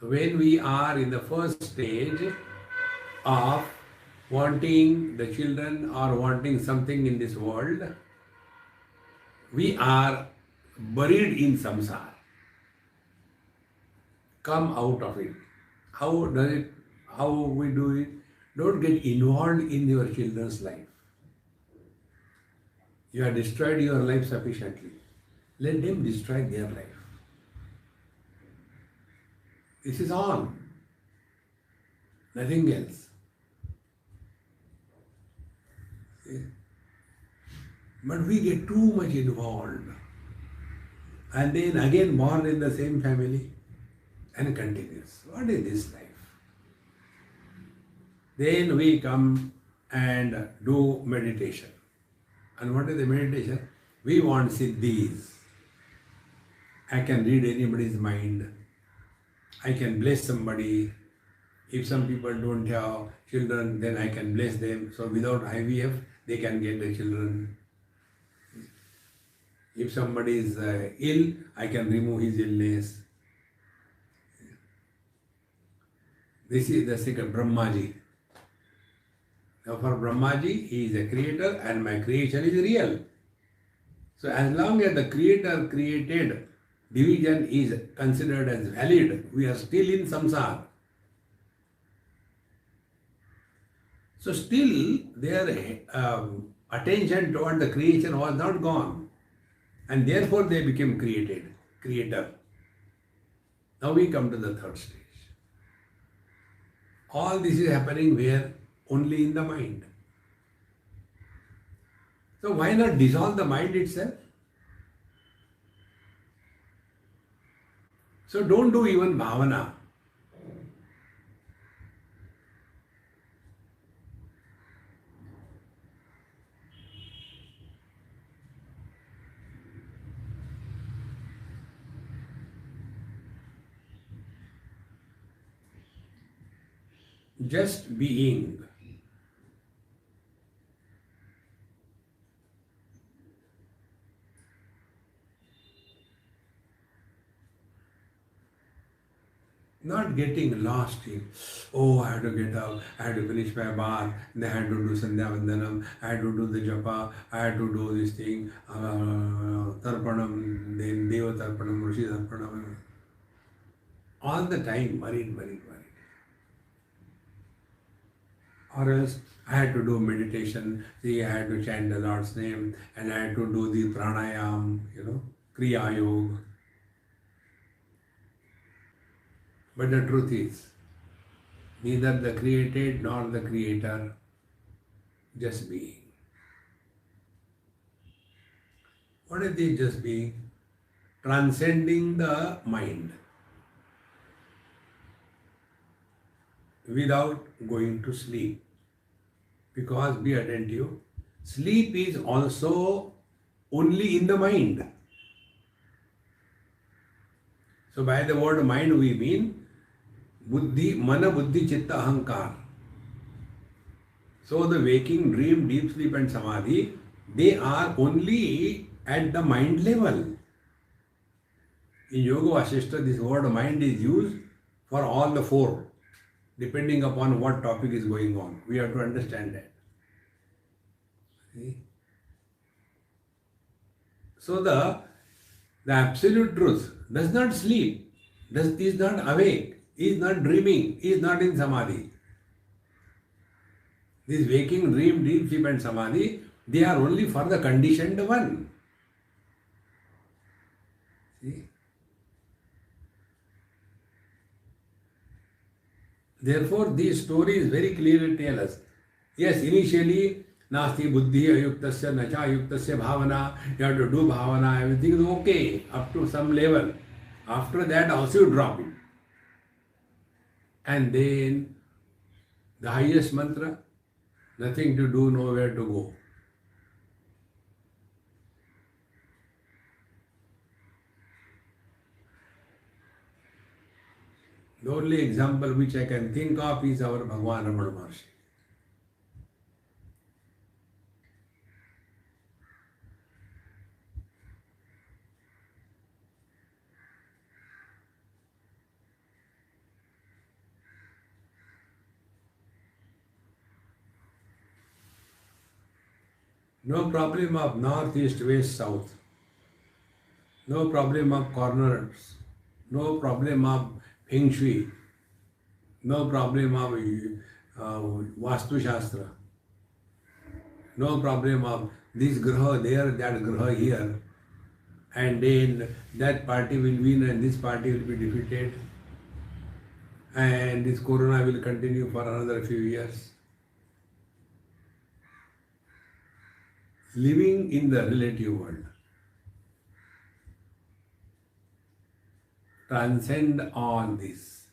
when we are in the first stage of wanting the children or wanting something in this world, we are buried in samsara. Come out of it. How does it? How we do it? Don't get involved in your children's life. You have destroyed your life sufficiently. Let them destroy their life. This is all. Nothing else. See? But we get too much involved. And then again born in the same family and continues. What is this life? Then we come and do meditation. And what is the meditation? We want siddhis. I can read anybody's mind. I can bless somebody. If some people don't have children, then I can bless them. So without IVF, they can get the children. If somebody is ill, I can remove his illness. This is the second Brahmaji. Now for Brahmaji, he is a creator and my creation is real. So as long as the creator created division is considered as valid, we are still in samsara. So still their attention toward the creation was not gone. And therefore they became creator. Now we come to the third stage. All this is happening where? Only in the mind. So why not dissolve the mind itself? So don't do even bhavana. Just being. Not getting lost in, oh, I have to get up, I have to finish my bath, then I have to do Sandhya Vandanam, I have to do the japa, I have to do this thing, Tarpanam, then Deva Tarpanam, Rishi Tarpanam. All the time, worried. Or else, I had to do meditation, see, I had to chant the Lord's name, and I had to do the pranayam, Kriya Yoga. But the truth is, neither the created nor the creator, just being. What is this just being? Transcending the mind without going to sleep. Because be attentive, sleep is also only in the mind. So by the word mind we mean buddhi, mana, buddhi, chitta, ahankar. So the waking, dream, deep sleep and samadhi, they are only at the mind level. In Yoga Vasishta, this word mind is used for all the four, depending upon what topic is going on. We have to understand that. See? So the absolute truth does not sleep, is not awake, is not dreaming, is not in samadhi. This waking, dream, deep sleep and samadhi, they are only for the conditioned one. See? Therefore, these stories very clearly tell us, yes, initially, nasti buddhi ayuktasya nacha ayuktasya bhavana, you have to do bhavana, everything is okay up to some level. After that also you drop it. And then the highest mantra, nothing to do, nowhere to go. The only example which I can think of is our Bhagwan Ramana Maharshi. No problem of north, east, west, south. No problem of corners. No problem of feng shui. No problem of Vastu Shastra. No problem of this graha there, that graha here. And then that party will win and this party will be defeated. And this corona will continue for another few years. Living in the relative world. Transcend all this.